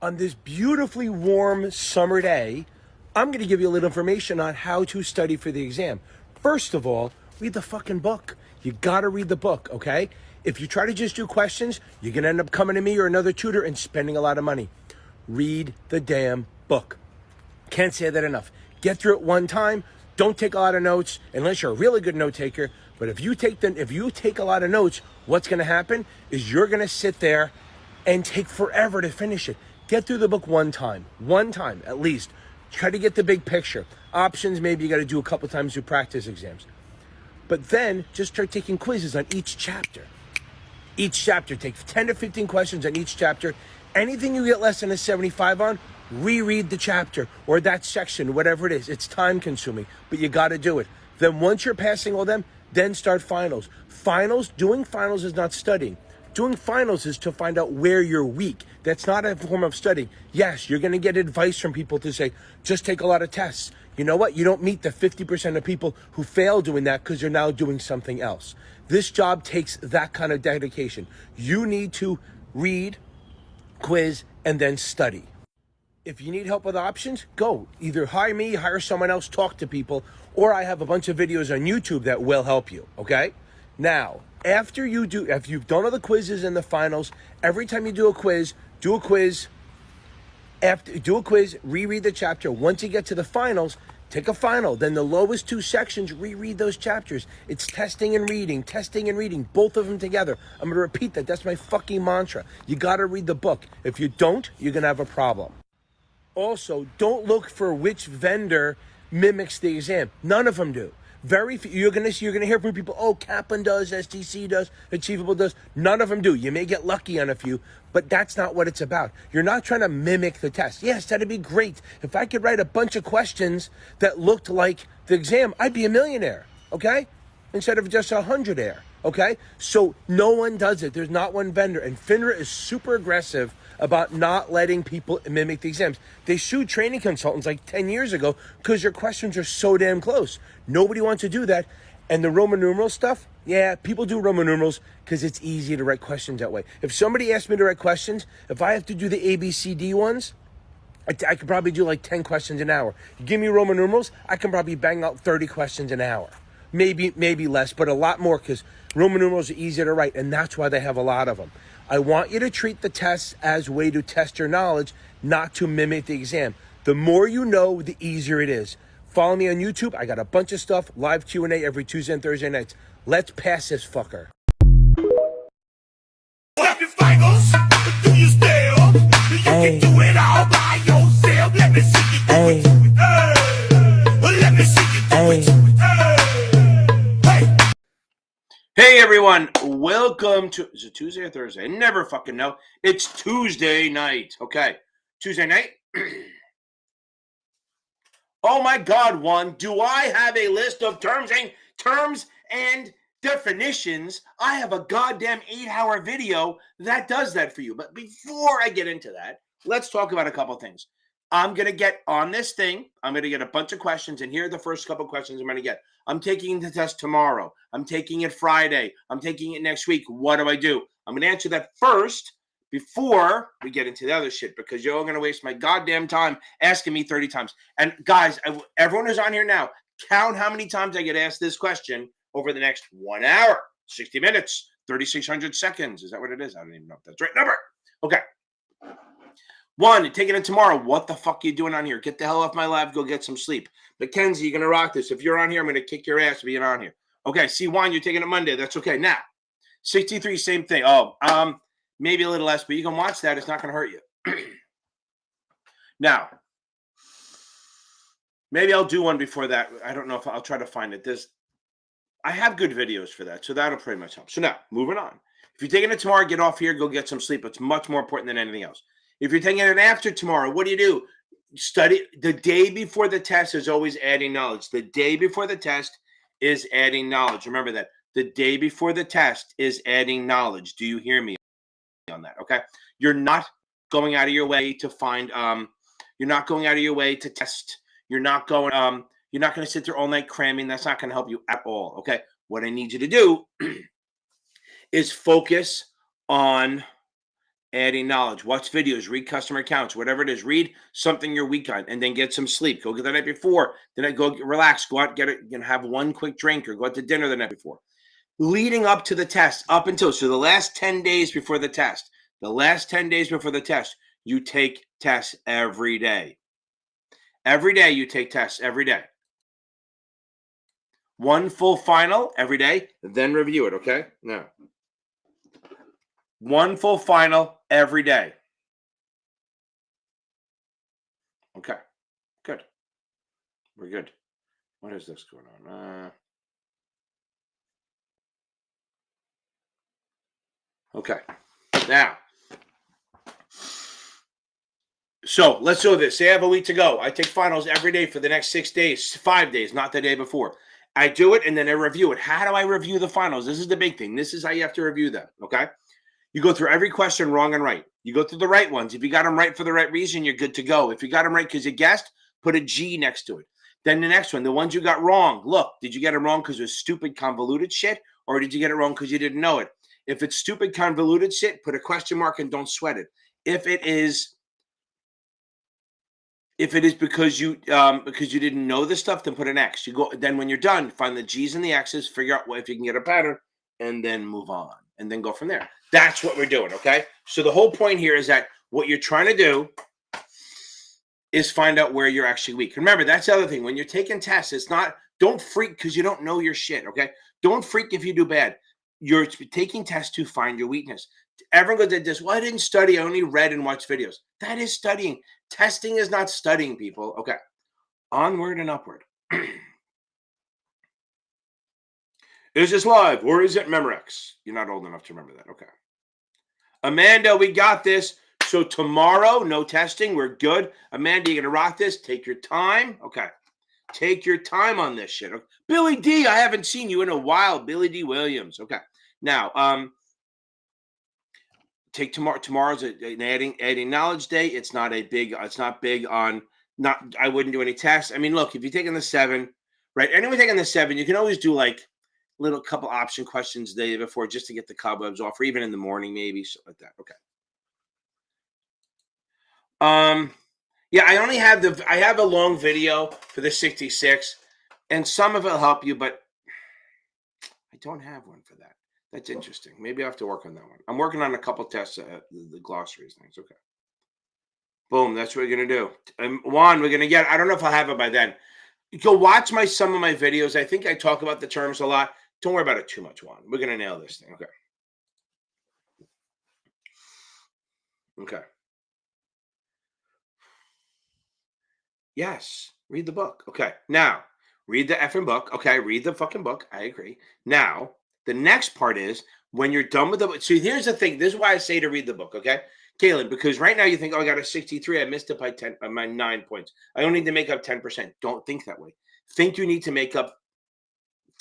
On this beautifully warm summer day, I'm going to give you a little information on how to study for the exam. First of all, read the fucking book. You got to read the book, okay? If you try to just do questions, you're going to end up coming to me or another tutor and spending a lot of money. Read the damn book. Can't say that enough. Get through it one time. Don't take a lot of notes unless you're a really good note taker. But if you take a lot of notes, what's going to happen is you're going to sit there and take forever to finish it. Get through the book one time at least. Try to get the big picture. Options, maybe you got to do a couple times through practice exams. But then just start taking quizzes on each chapter. Each chapter, take 10 to 15 questions on each chapter. Anything you get less than a 75 on, reread the chapter or that section, whatever it is. It's time consuming, but you got to do it. Then once you're passing all them, then start finals. Doing finals is not studying. Doing finals is to find out where you're weak. That's not a form of studying. Yes, you're going to get advice from people to say, just take a lot of tests. You know what? You don't meet the 50% of people who fail doing that because you're now doing something else. This job takes that kind of dedication. You need to read, quiz, and then study. If you need help with options, go. Either hire me, hire someone else, talk to people, or I have a bunch of videos on YouTube that will help you, okay? Now, if you've done all the quizzes and the finals, every time you do a quiz, reread the chapter. Once you get to the finals, take a final. Then the lowest two sections, reread those chapters. It's testing and reading, both of them together. I'm going to repeat that. That's my fucking mantra. You got to read the book. If you don't, you're going to have a problem. Also, don't look for which vendor mimics the exam. None of them do. Very few. You're gonna hear from people. Oh, Kaplan does, STC does, Achievable does. None of them do. You may get lucky on a few, but that's not what it's about. You're not trying to mimic the test. Yes, that'd be great. If I could write a bunch of questions that looked like the exam, I'd be a millionaire. Okay, instead of just 100 air. Okay, so no one does it. There's not one vendor, and FINRA is super aggressive about not letting people mimic the exams. They sued training consultants like 10 years ago because your questions are so damn close. Nobody wants to do that. And the Roman numeral stuff, yeah, people do Roman numerals because it's easy to write questions that way. If somebody asks me to write questions, if I have to do the ABCD ones, I could probably do like 10 questions an hour. You give me Roman numerals, I can probably bang out 30 questions an hour. Maybe less, but a lot more because Roman numerals are easier to write, and that's why they have a lot of them. I want you to treat the tests as a way to test your knowledge, not to mimic the exam. The more you know, the easier it is. Follow me on YouTube. I got a bunch of stuff, live Q&A every Tuesday and Thursday nights. Let's pass this fucker. Hey. Hey everyone, welcome to, is it Tuesday or Thursday? I never fucking know. It's Tuesday night, okay? Tuesday night? Oh my God, Juan, do I have a list of terms and definitions? I have a goddamn 8-hour video that does that for you. But before I get into that, let's talk about a couple things. I'm going to get on this thing. I'm going to get a bunch of questions, and here are the first couple questions I'm going to get. I'm taking the test tomorrow. I'm taking it Friday. I'm taking it next week. What do I do? I'm going to answer that first before we get into the other shit, because you're all going to waste my goddamn time asking me 30 times. And guys, everyone who's on here now, count how many times I get asked this question over the next 1 hour, 60 minutes, 3,600 seconds. Is that what it is? I don't even know if that's the right number. Okay. One, you're taking it tomorrow. What the fuck are you doing on here? Get the hell off my live. Go get some sleep. Mackenzie, you're going to rock this. If you're on here, I'm going to kick your ass being on here. Okay, C1, you're taking it Monday. That's okay. Now, 63, same thing. Oh, maybe a little less, but you can watch that. It's not going to hurt you. Now, maybe I'll do one before that. I don't know if I'll try to find it. I have good videos for that, so that'll pretty much help. So now, moving on. If you're taking it tomorrow, get off here. Go get some sleep. It's much more important than anything else. If you're taking it after tomorrow, what do? Study. The day before the test is always adding knowledge. The day before the test is adding knowledge. Remember that. The day before the test is adding knowledge. Do you hear me on that? Okay. You're not going out of your way to find, you're not going out of your way to test. You're not going to sit there all night cramming. That's not going to help you at all. Okay. What I need you to do is focus on adding knowledge, watch videos, read customer accounts, whatever it is, read something you're weak on, and then get some sleep. Go get the night before, then I go relax, go out, get it, have one quick drink or go out to dinner the night before. Leading up to the test, up until, so the last 10 days before the test, you take tests every day. Every day you take tests, every day. One full final every day, then review it, okay? Now, one full final every day. Okay, good. We're good. What is this going on? Okay, now, so let's do this. Say I have a week to go. I take finals every day for the next 6 days, 5 days, not the day before. I do it and then I review it. How do I review the finals? This is the big thing. This is how you have to review them, okay? You go through every question wrong and right. You go through the right ones. If you got them right for the right reason, you're good to go. If you got them right because you guessed, put a G next to it. Then the next one, the ones you got wrong. Look, did you get it wrong because it was stupid, convoluted shit? Or did you get it wrong because you didn't know it? If it's stupid, convoluted shit, put a question mark and don't sweat it. If it is because you didn't know this stuff, then put an X. You go. Then when you're done, find the G's and the X's, figure out if you can get a pattern, and then move on. And then go from there. That's what we're doing, okay? So the whole point here is that what you're trying to do is find out where you're actually weak. Remember, that's the other thing. When you're taking tests, it's not, don't freak because you don't know your shit, okay? Don't freak if you do bad. You're taking tests to find your weakness. Everyone did this. Well, I didn't study. I only read and watched videos. That is studying. Testing is not studying, people. Okay. Onward and upward. Is this live or is it Memorex? You're not old enough to remember that. Okay. Amanda, we got this. So tomorrow, no testing. We're good. Amanda, you're going to rock this. Take your time. Okay. Take your time on this shit. Okay. Billy D, I haven't seen you in a while. Billy D. Williams. Okay. Now, take tomorrow's an adding knowledge day. It's not big on, I wouldn't do any tests. I mean, look, if you're taking the 7, right? Anyone taking the 7, you can always do like little couple option questions the day before just to get the cobwebs off, or even in the morning, maybe something like that. Okay. Yeah, I have a long video for the 66, and some of it'll help you, but I don't have one for that. That's interesting. Maybe I have to work on that one. I'm working on a couple tests, the glossaries things. Okay. Boom. That's what we're gonna do. Juan, we're gonna get. I don't know if I'll have it by then. Go watch some of my videos. I think I talk about the terms a lot. Don't worry about it too much, Juan. We're gonna nail this thing. Okay. Okay. Yes. Read the book. Okay. Now, read the effing book. Okay. Read the fucking book. I agree. Now, the next part is when you're done with the book. So here's the thing. This is why I say to read the book. Okay. Kaylin, because right now you think, oh, I got a 63. I missed it by 10, by 9 points. I only need to make up 10%. Don't think that way. Think you need to make up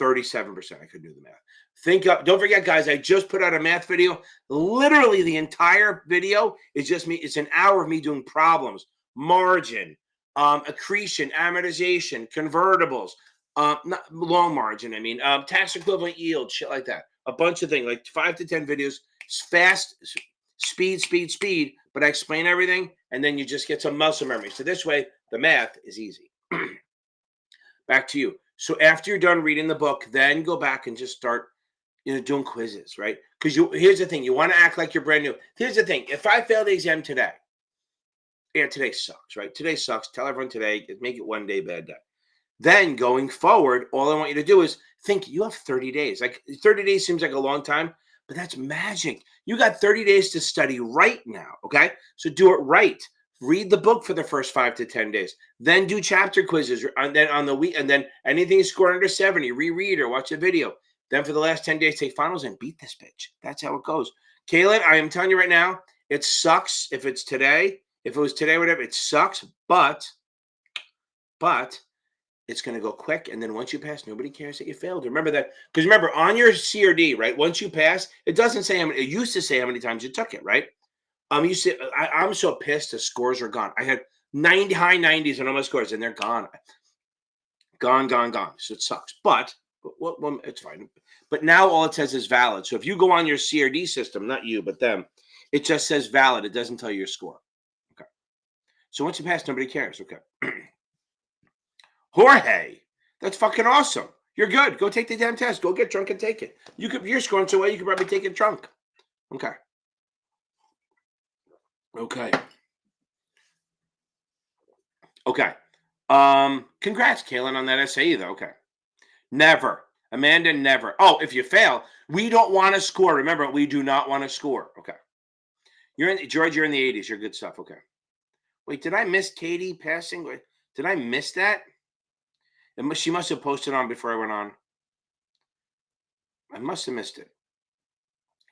37%. I could do the math. Don't forget, guys, I just put out a math video. Literally the entire video is just me. It's an hour of me doing problems, margin, accretion, amortization, convertibles, not long margin. I mean, tax equivalent yield, shit like that. A bunch of things, like 5 to 10 videos, fast, speed. But I explain everything, and then you just get some muscle memory. So this way, the math is easy. Back to you. So after you're done reading the book, then go back and just start, doing quizzes, right? Because here's the thing. You want to act like you're brand new. Here's the thing. If I fail the exam today, today sucks, right? Today sucks. Tell everyone today. Make it one day, bad day. Then going forward, all I want you to do is think you have 30 days. Like 30 days seems like a long time, but that's magic. You got 30 days to study right now, okay? So do it right. Read the book for the first 5 to 10 days. Then do chapter quizzes. And then on the week, and then anything you score under 70, reread or watch a video. Then for the last 10 days, take finals and beat this bitch. That's how it goes. Kaylin, I am telling you right now, it sucks if it's today. If it was today, whatever, it sucks. But it's going to go quick. And then once you pass, nobody cares that you failed. Remember that. Because remember, on your CRD, right, once you pass, it doesn't say it used to say how many times you took it, right? I'm so pissed the scores are gone. I had high 90s on all my scores, and they're gone. Gone. So it sucks. But it's fine. But now all it says is valid. So if you go on your CRD system, not you, but them, It just says valid. It doesn't tell you your score. Okay. So once you pass, nobody cares. Okay. Jorge, that's fucking awesome. You're good. Go take the damn test. Go get drunk and take it. You're scoring so well, you could probably take it drunk. Okay. Okay. Okay. Congrats, Kaylin, on that SIE, though. Okay. Never. Amanda, never. Oh, if you fail, we don't want to score. Remember, we do not want to score. Okay. George, you're in the 80s. You're good stuff. Okay. Wait, did I miss Katie passing? Wait, did I miss that? She must have posted on before I went on. I must have missed it.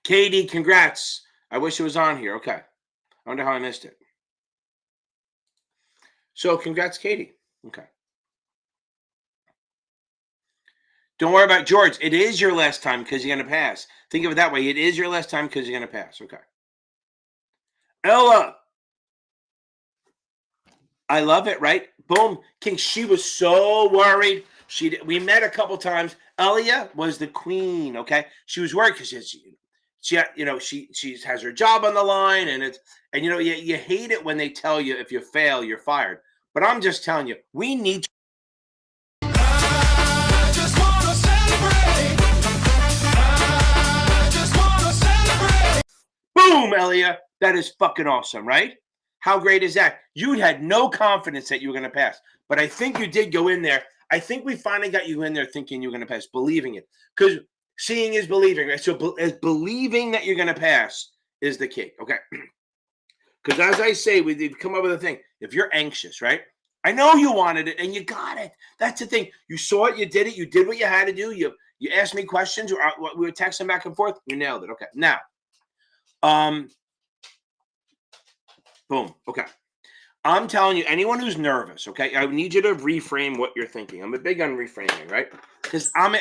Katie, congrats. I wish it was on here. Okay. I wonder how I missed it. So congrats, Katie. Okay. Don't worry about George. It is your last time because you're going to pass. Think of it that way. It is your last time because you're going to pass. Okay. Ella. I love it, right? Boom. King, she was so worried. We met a couple times. Elia was the queen, okay? She was worried because she has her job on the line, and you hate it when they tell you if you fail, you're fired. But I'm just telling you, we need to. I just wanna celebrate. Boom, Elia. That is fucking awesome, right? How great is that? You had no confidence that you were going to pass, but I think you did go in there. I think we finally got you in there thinking you were going to pass, believing it, because seeing is believing, right? So believing that you're going to pass is the key, okay? Because as I say, we've come up with a thing. If you're anxious, right? I know you wanted it and you got it. That's the thing. You saw it, you did it, you did what you had to do. You asked me questions, or we were texting back and forth. You nailed it. Okay, now, boom. Okay. I'm telling you, anyone who's nervous, okay, I need you to reframe what you're thinking. I'm a big on reframing, right? Because I'm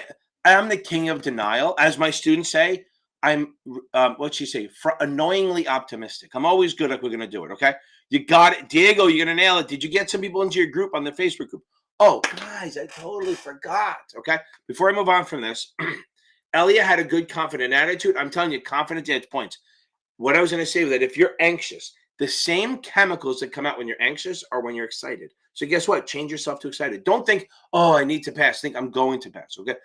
the king of denial. As my students say, I'm, what'd she say? Annoyingly optimistic. I'm always good at we're going to do it, okay? You got it. Diego, you're going to nail it. Did you get some people into your group on the Facebook group? Oh, guys, I totally forgot, okay? Before I move on from this, Elia had a good, confident attitude. I'm telling you, confidence adds points. What I was going to say was that if you're anxious, the same chemicals that come out when you're anxious are when you're excited. So guess what? Change yourself to excited. Don't think, oh, I need to pass. Think I'm going to pass, okay?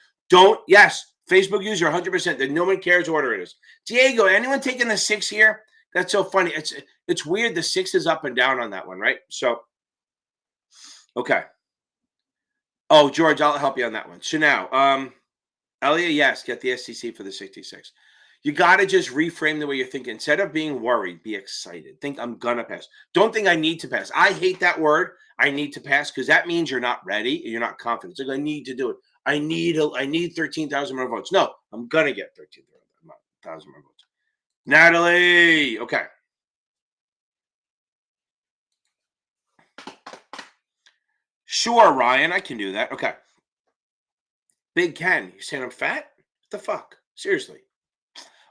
Yes, Facebook user 100%. That no one cares what order it is. Diego, anyone taking the 6 here? That's so funny. It's weird. The 6 is up and down on that one, right? So, okay. Oh, George, I'll help you on that one. So now, Elia, yes, get the STC for the 66. You got to just reframe the way you're thinking. Instead of being worried, be excited. Think I'm going to pass. Don't think I need to pass. I hate that word, I need to pass, because that means you're not ready. You're not confident. It's like, I need to do it. I need 13,000 more votes. No, I'm going to get 13,000 more votes. Natalie. Okay. Sure, Ryan, I can do that. Okay. Big Ken, you saying I'm fat? What the fuck? Seriously.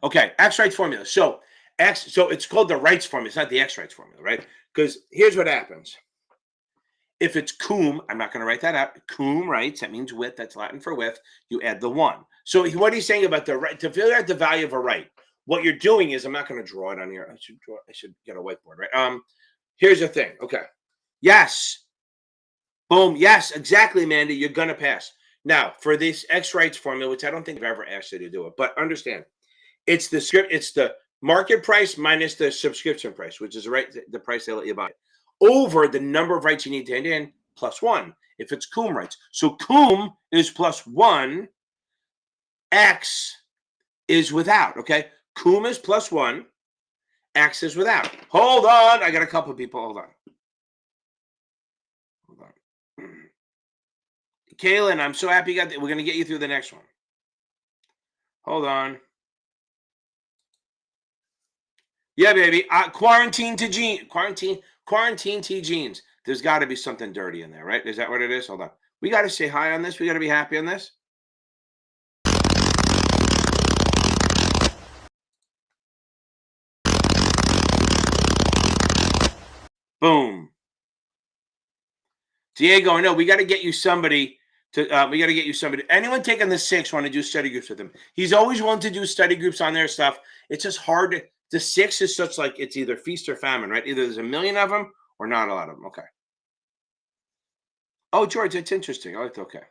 Okay, X-Rights formula. So it's called the rights formula. It's not the X-Rights formula, right? Because here's what happens. If it's cum, I'm not going to write that out. Cum rights, that means width. That's Latin for width. You add the 1. So what he's saying about the right, to figure out the value of a right, what you're doing is, I'm not going to draw it on here. I should get a whiteboard, right? Here's the thing. Okay. Yes. Boom. Yes, exactly, Amanda. You're going to pass. Now, for this X-Rights formula, which I don't think I've ever asked you to do it, but understand, it's the market price minus the subscription price, which is the price they let you buy it, over the number of rights you need to hand in plus 1. If it's cum rights, so cum is plus 1, X is without. Okay, cum is plus 1, X is without. Hold on, I got a couple of people. Hold on. Kaylin, I'm so happy you got that. We're gonna get you through the next one. Hold on. Yeah, baby. Quarantine to jeans. There's got to be something dirty in there, right? Is that what it is? Hold on. We got to say hi on this. We got to be happy on this. Boom. Diego, I know we got to get you somebody to. We got to get you somebody. Anyone taking the 6 want to do study groups with him? He's always willing to do study groups on their stuff. It's just hard The 6 is such like it's either feast or famine, right? Either there's a million of them or not a lot of them. Okay. Oh, George, that's interesting. I like okay.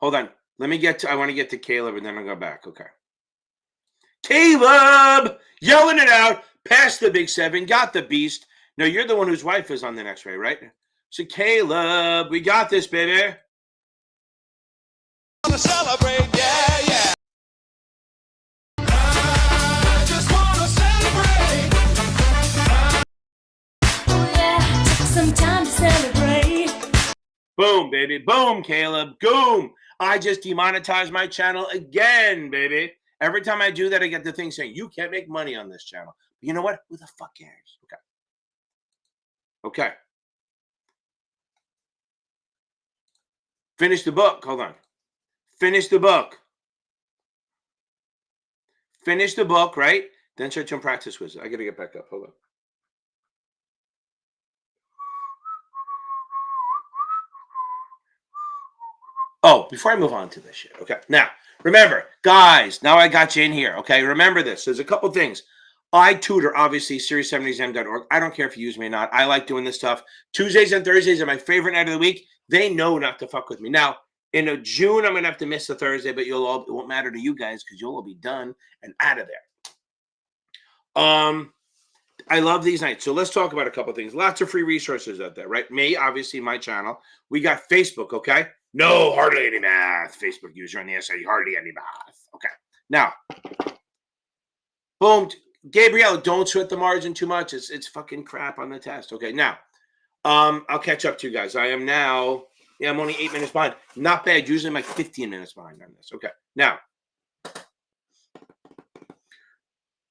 Hold on. Let me get to, I want to get to Caleb and then I'll go back. Okay. Caleb! Yelling it out. Past the big 7. Got the beast. No, you're the one whose wife is on the next ray, right? So, Caleb, we got this, baby. Wanna celebrate, yeah, yeah. I just wanna celebrate. Oh yeah, took some time to celebrate. Boom, baby. Boom, Caleb. Boom. I just demonetized my channel again, baby. Every time I do that, I get the thing saying, you can't make money on this channel. But you know what? Who the fuck cares? Okay. Okay. Finish the book. Hold on. Finish the book. Finish the book, right? Then search and practice with it. I got to get back up. Hold on. Oh, before I move on to this shit. Okay. Now, remember, guys, now I got you in here. Okay. Remember this. There's a couple things. I tutor, obviously, series7exam.org. I don't care if you use me or not. I like doing this stuff. Tuesdays and Thursdays are my favorite night of the week. They know not to fuck with me. Now, in June, I'm going to have to miss the Thursday, but it won't matter to you guys because you'll all be done and out of there. I love these nights. So let's talk about a couple things. Lots of free resources out there, right? Me, obviously, my channel. We got Facebook, okay? No, hardly any math. Facebook user on the SIE, hardly any math. Okay. Now, boom. Gabrielle, don't sweat the margin too much. It's fucking crap on the test. Okay. Now, I'll catch up to you guys. I am now, yeah, I'm only 8 minutes behind. Not bad. Usually I'm like 15 minutes behind on this. Okay. Now,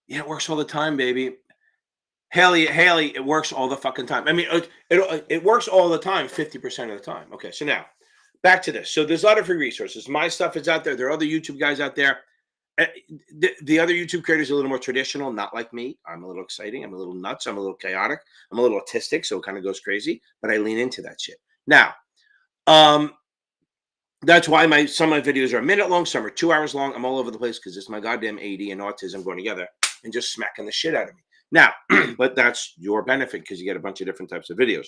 yeah, it works all the time, baby. Haley, it works all the fucking time. I mean, it works all the time, 50% of the time. Okay, so now, back to this. So there's a lot of free resources. My stuff is out there. There are other YouTube guys out there. The other YouTube creators are a little more traditional, not like me. I'm a little exciting. I'm a little nuts. I'm a little chaotic. I'm a little autistic, so it kind of goes crazy, but I lean into that shit. Now, that's why some of my videos are a minute long, some are 2 hours long. I'm all over the place because it's my goddamn AD and autism going together and just smacking the shit out of me. Now, but that's your benefit because you get a bunch of different types of videos.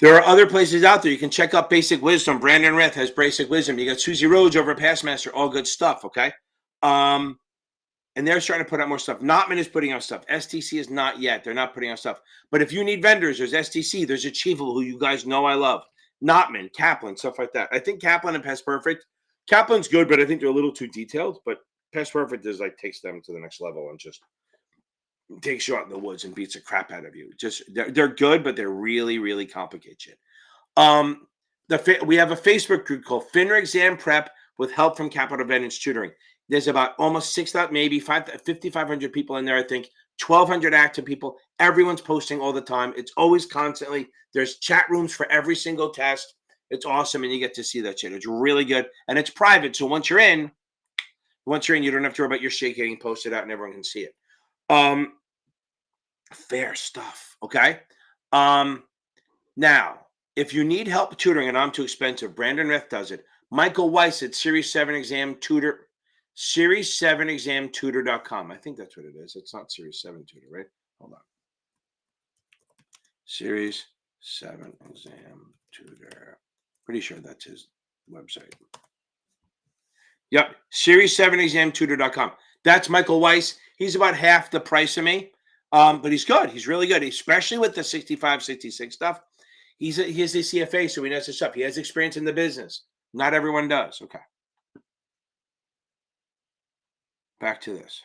There are other places out there. You can check out Basic Wisdom. Brandon Reth has Basic Wisdom. You got Susie Rhodes over at Pastmaster. All good stuff, okay? And they're starting to put out more stuff. Notman is putting out stuff. STC is not yet. They're not putting out stuff. But if you need vendors, there's STC. There's Achievable, who you guys know I love. Notman, Kaplan, stuff like that. I think Kaplan and Past Perfect. Kaplan's good, but I think they're a little too detailed. But Past Perfect is like takes them to the next level and just takes you out in the woods and beats the crap out of you. Just they're good, but they're really, really complicated shit. We have a Facebook group called FINRA Exam Prep with help from Capital Advantage Tutoring. There's about almost 6,000, maybe 5,500 people in there, I think. 1,200 active people. Everyone's posting all the time. It's always constantly. There's chat rooms for every single test. It's awesome, and you get to see that shit. It's really good, and it's private. So once you're in, you don't have to worry about your shit getting posted out, and everyone can see it. Fair stuff, okay? Now, if you need help tutoring and I'm too expensive, Brandon Reth does it. Michael Weiss at Series 7 Exam Tutor, Series7examtutor.com. I think that's what it is. It's not Series 7 Tutor, right? Hold on. Series 7 Exam Tutor. Pretty sure that's his website. Yep, Series7examtutor.com. That's Michael Weiss. He's about half the price of me. But he's good. He's really good, especially with the 65, 66 stuff. He has a CFA, so he knows his stuff. He has experience in the business. Not everyone does. Okay. Back to this.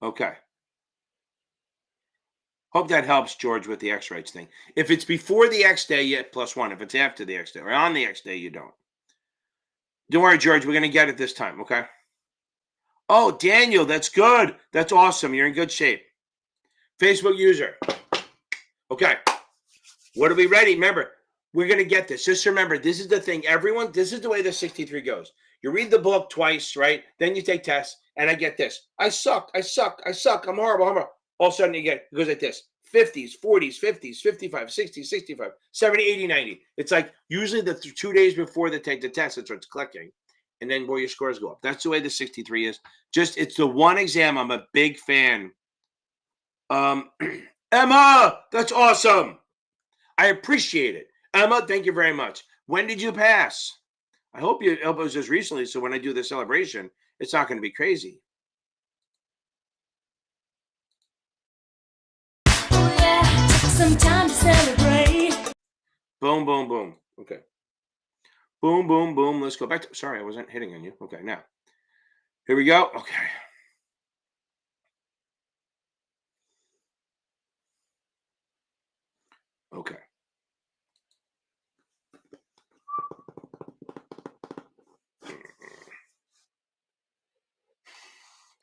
Okay. Hope that helps, George, with the X rights thing. If it's before the X day, you get +1. If it's after the X day or on the X day, you don't. Don't worry, George. We're going to get it this time, okay? Oh, Daniel, that's good. That's awesome. You're in good shape. Facebook user. Okay. What are we ready? Remember, we're going to get this. Just remember, this is the thing. Everyone, this is the way the 63 goes. You read the book twice, right? Then you take tests, and I get this. I suck. I'm horrible. All of a sudden, it goes like this. 50s, 40s, 50s, 55, 60, 65, 70, 80, 90. It's like usually the 2 days before they take the test, it starts clicking. and then where your scores go up. That's the way the 63 is. Just, it's the one exam I'm a big fan. Emma, that's awesome. I appreciate it. Emma, thank you very much. When did you pass? I hope you it was just recently, so when I do the celebration, it's not going to be crazy. Oh yeah, took some time to celebrate. Boom, boom, boom. Okay. Boom, boom, boom. Let's go back to. Sorry, I wasn't hitting on you. Okay, now. Here we go. Okay. Okay.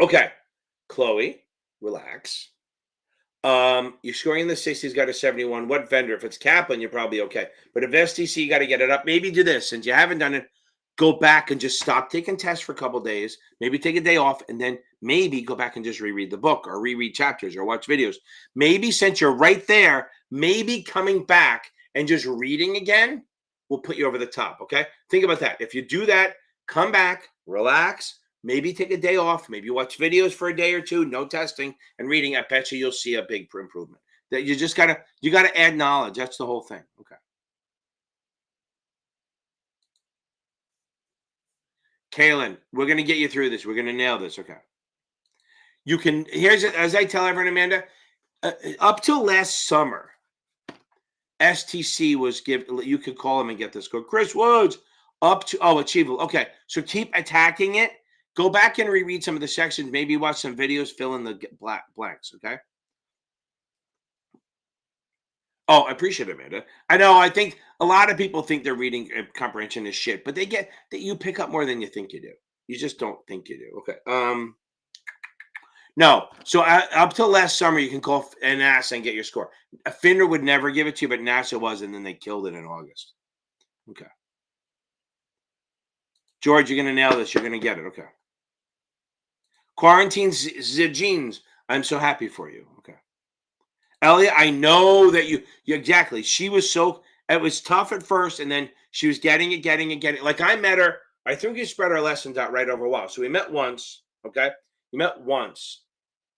Okay. Chloe, relax. You're scoring in the 60s, got a 71. What vendor? If it's Kaplan, you're probably okay. But if STC, you got to get it up. Maybe do this. Since you haven't done it, go back and just stop taking tests for a couple days. Maybe take a day off, and then maybe go back and just reread the book or reread chapters or watch videos. Maybe since you're right there, maybe coming back and just reading again will put you over the top, okay? Think about that. If you do that, come back, relax, maybe take a day off, maybe watch videos for a day or two, no testing and reading. I bet you'll see a big improvement. That you just gotta add knowledge. That's the whole thing. Okay. Kaylin, we're gonna get you through this. We're gonna nail this. Okay. You can. Here's it. As I tell everyone, Amanda, up till last summer, STC was you could call them and get this code. Chris Woods, up to achievable. Okay, so keep attacking it. Go back and reread some of the sections. Maybe watch some videos, fill in the blanks. Okay. Oh, I appreciate it, Amanda. I know. I think a lot of people think their reading comprehension is shit, but they get that you pick up more than you think you do. You just don't think you do. Okay. No. So up till last summer, you can call NASAA and get your score. FINRA would never give it to you, but NASA was, and then they killed it in August. Okay. George, you're going to nail this. You're going to get it. Okay. Quarantine jeans. I'm so happy for you. Okay. Elliot, I know that you exactly. She was so, it was tough at first, and then she was getting it. Like I met her, I think we spread our lessons out right over a while. So we met once, okay? We met once,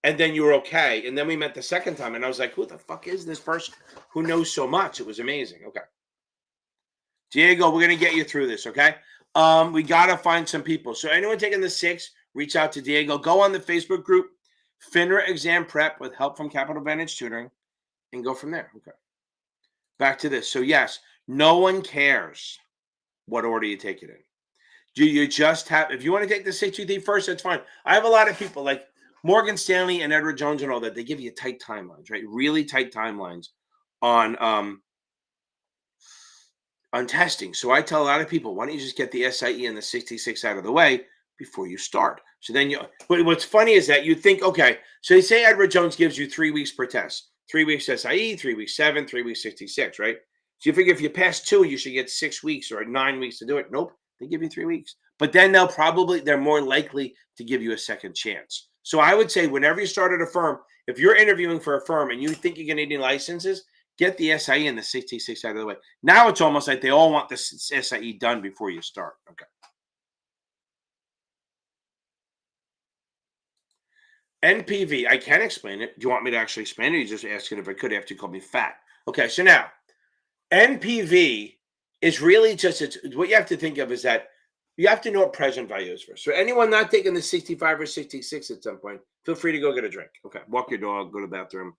and then you were okay. And then we met the second time, and I was like, who the fuck is this person who knows so much? It was amazing. Okay. Diego, we're gonna get you through this, okay? We gotta find some people. So anyone taking the 6, reach out to Diego. Go on the Facebook group, FINRA Exam Prep with help from Capital Advantage Tutoring, and go from there. Okay. Back to this. So yes, no one cares what order you take it in. Do you just have, if you want to take the 63 first, that's fine. I have a lot of people like Morgan Stanley and Edward Jones and all that. They give you tight timelines, right? Really tight timelines on testing. So I tell a lot of people, why don't you just get the SIE and the 66 out of the way before you start? So then but what's funny is that you think, okay, so they say Edward Jones gives you 3 weeks per test, 3 weeks SIE, 3 weeks 7, 3 weeks 66, right? So you figure if you pass 2, you should get 6 weeks or 9 weeks to do it. Nope, they give you 3 weeks. But then they're more likely to give you a second chance. So I would say whenever you start at a firm, if you're interviewing for a firm and you think you're going to need licenses, get the SIE and the 66 out of the way. Now it's almost like they all want the SIE done before you start. Okay. NPV, I can explain it. Do you want me to actually explain it? You just asking if I could after you called me fat. Okay, so now NPV is really just what you have to think of is that you have to know what present value is first. So anyone not taking the 65 or 66 at some point, feel free to go get a drink. Okay, walk your dog, go to the bathroom,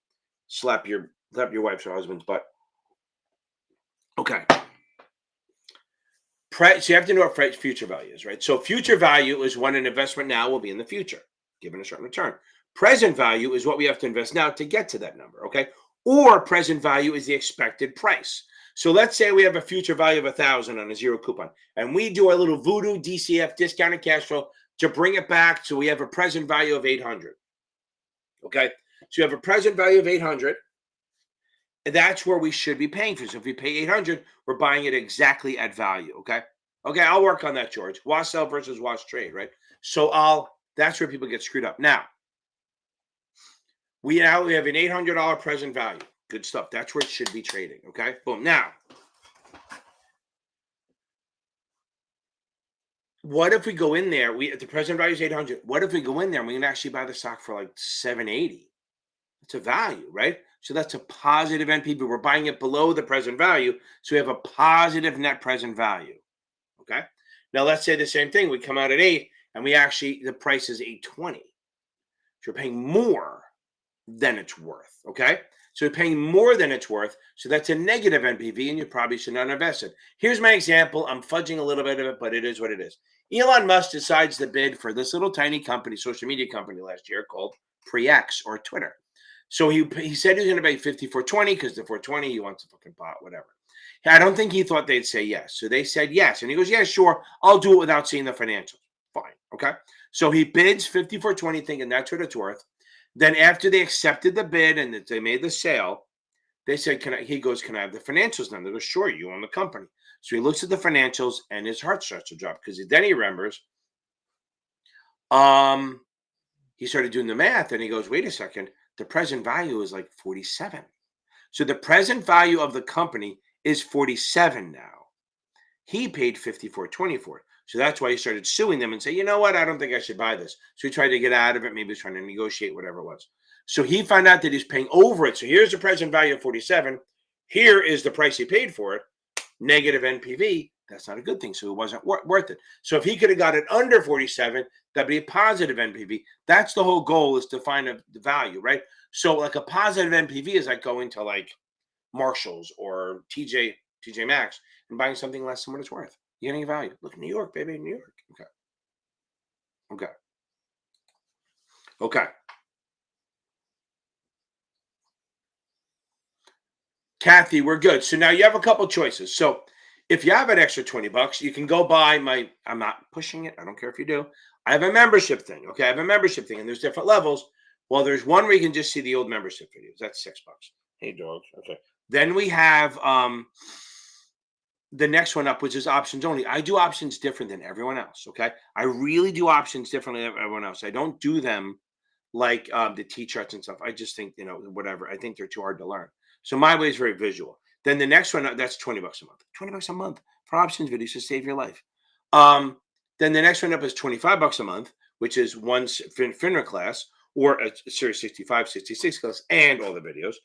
slap your wife's or husband's butt. Okay. So you have to know what future value is, right? So future value is when an investment now will be in the future, given a certain return. Present value is what we have to invest now to get to that number, okay? Or present value is the expected price. So let's say we have a future value of 1,000 on a 0 coupon, and we do our little voodoo DCF, discounted cash flow, to bring it back so we have a present value of 800. Okay, so you have a present value of 800, and that's where we should be paying for. So if we pay 800, we're buying it exactly at value. Okay, I'll work on that, George. Wash sell versus wash trade, right? So that's where people get screwed up. Now we have an $800 present value. Good stuff. That's where it should be trading. Okay, boom. Now what if we go in there? The present value is 800. What if we go in there and we can actually buy the stock for like 780? It's a value, right? So that's a positive NPV. We're buying it below the present value, so we have a positive net present value. Okay. Now let's say the same thing. We come out at 8, and we actually the price is 820. So you're paying more than it's worth. Okay. So you're paying more than it's worth. So that's a negative NPV, and you probably should not invest it. Here's my example. I'm fudging a little bit of it, but it is what it is. Elon Musk decides to bid for this little tiny company, social media company last year called Pre-X or Twitter. So he said he was going to pay 54.20 because the 420 he wants a fucking pot, whatever. I don't think he thought they'd say yes. So they said yes. And he goes, yeah, sure. I'll do it without seeing the financials. Fine. Okay. So he bids 54.20 thinking that's what it's worth. Then after they accepted the bid and they made the sale, they said, he goes, can I have the financials now? They go, sure, you own the company. So he looks at the financials and his heart starts to drop because then he remembers, he started doing the math and he goes, wait a second, the present value is like 47. So the present value of the company is 47 now. He paid 54.20 for it. So that's why he started suing them and say, you know what? I don't think I should buy this. So he tried to get out of it. Maybe he's trying to negotiate, whatever it was. So he found out that he's paying over it. So here's the present value of 47. Here is the price he paid for it. Negative NPV. That's not a good thing. So it wasn't worth it. So if he could have got it under 47, that'd be a positive NPV. That's the whole goal, is to find the value, right? So like a positive NPV is like going to like Marshalls or TJ Maxx and buying something less than what it's worth. You're getting a value. Look, New York, baby, New York. Okay. Kathy, we're good. So now you have a couple choices. So if you have an extra $20, you can go buy I'm not pushing it. I don't care if you do. I have a membership thing. Okay. I have a membership thing and there's different levels. Well, there's one where you can just see the old membership videos. That's $6. Hey, dogs. Okay. Then we have the next one up, which is options only. I do options different than everyone else. Okay. I really do options differently than everyone else. I don't do them like the T-charts and stuff. I just think, whatever. I think they're too hard to learn. So my way is very visual. Then the next one, that's $20 a month. $20 a month for options videos to save your life. Then the next one up is $25 a month, which is one FINRA class or a Series 65, 66 class and all the videos.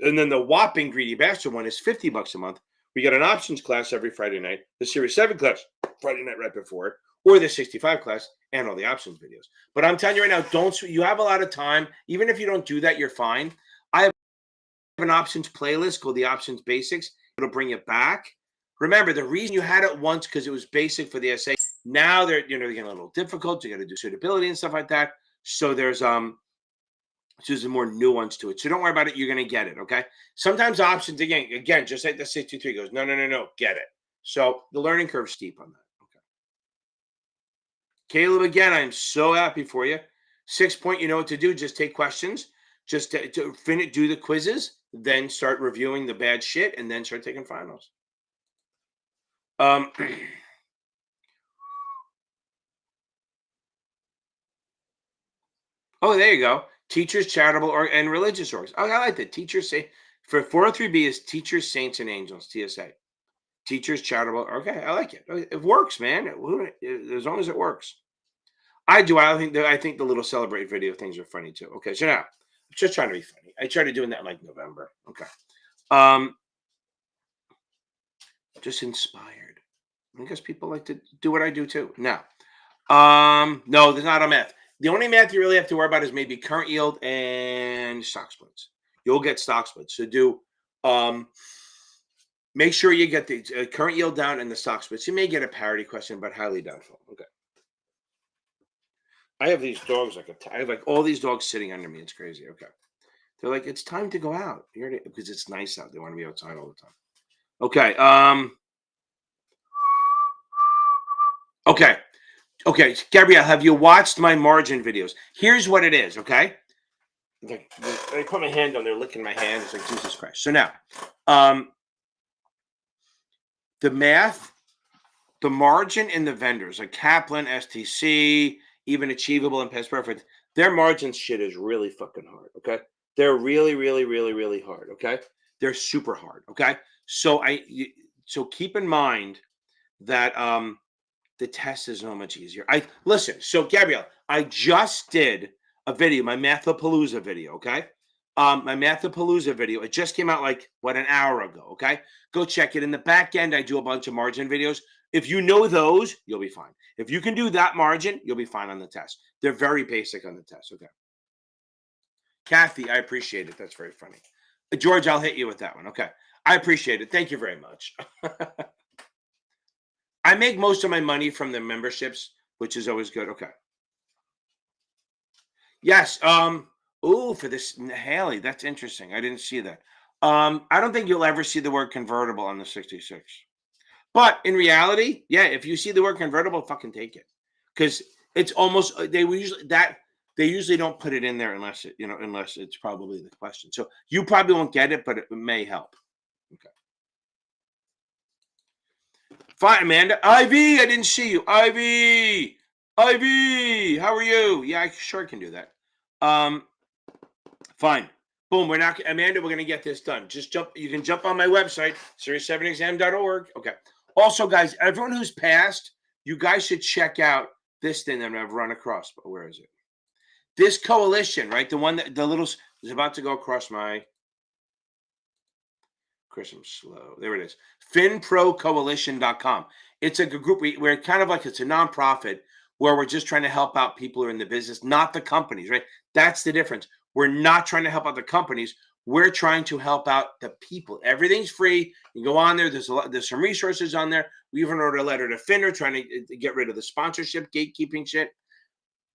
And then the whopping greedy bastard one is $50 a month. We get an options class every Friday night, the Series 7 class Friday night right before it, or the 65 class and all the options videos. But I'm telling you right now, you have a lot of time. Even if you don't do that, you're fine. I have an options playlist called the Options Basics. It'll bring it back. Remember, the reason you had it once because it was basic for the essay. Now they're getting a little difficult. You got to do suitability and stuff like that. So there's more nuance to it. So don't worry about it. You're going to get it. Okay. Sometimes options again, just like the 63 goes, no, get it. So the learning curve is steep on that. Okay. Caleb, again, I'm so happy for you. 6 point, you know what to do. Just take questions. Just to finish, do the quizzes, then start reviewing the bad shit, and then start taking finals. Oh, there you go. Teachers, charitable, and religious orgs. Oh, I like that. Teachers say for 403B is teachers, saints, and angels. TSA. Teachers, charitable. Okay, I like it. It works, man. As long as it works. I do. I think the little celebrate video things are funny too. Okay, so now I'm just trying to be funny. I started doing that in like November. Okay. Just inspired. I guess people like to do what I do too. Now, no, there's not a math. The only math you really have to worry about is maybe current yield and stock splits. You'll get stock splits. So make sure you get the current yield down and the stock splits. You may get a parity question, but highly doubtful. Okay. I have these dogs I have like all these dogs sitting under me. It's crazy. Okay. They're like, it's time to go out because it's nice out. They want to be outside all the time. Okay. Okay, Gabrielle, have you watched my margin videos? Here's what it is, okay? I put my hand on there, licking my hand. It's like, Jesus Christ. So now, the math, the margin in the vendors, like Kaplan, STC, even Achievable and Past Perfect, their margin shit is really fucking hard, okay? They're really, really, really, really hard, okay? They're super hard, okay? So keep in mind that The test is so much easier. Listen. So Gabrielle, I just did a video, my Mathapalooza video. Okay, my Mathapalooza video. It just came out like an hour ago. Okay, go check it. In the back end, I do a bunch of margin videos. If you know those, you'll be fine. If you can do that margin, you'll be fine on the test. They're very basic on the test. Okay. Kathy, I appreciate it. That's very funny. George, I'll hit you with that one. Okay. I appreciate it. Thank you very much. I make most of my money from the memberships, which is always good. Okay. Yes. Ooh, for this Haley, that's interesting. I didn't see that. I don't think you'll ever see the word convertible on the 66. But in reality, yeah, if you see the word convertible, fucking take it. Because it's almost they usually don't put it in there unless it's probably the question. So you probably won't get it, but it may help. Okay. Fine, Amanda. Ivy, I didn't see you. Ivy, how are you? Yeah, I sure can do that. Fine. Boom. Amanda, we're gonna get this done. Just jump. You can jump on my website, series7exam.org. Okay. Also, guys, everyone who's passed, you guys should check out this thing that I've run across. But where is it? This coalition, right? The one that the little is about to go across my. Chris, I'm slow. There it is. FinProCoalition.com. It's a group. We're kind of like it's a nonprofit where we're just trying to help out people who are in the business, not the companies, right? That's the difference. We're not trying to help out the companies. We're trying to help out the people. Everything's free. You go on there. There's some resources on there. We even wrote a letter to FINRA trying to get rid of the sponsorship, gatekeeping shit.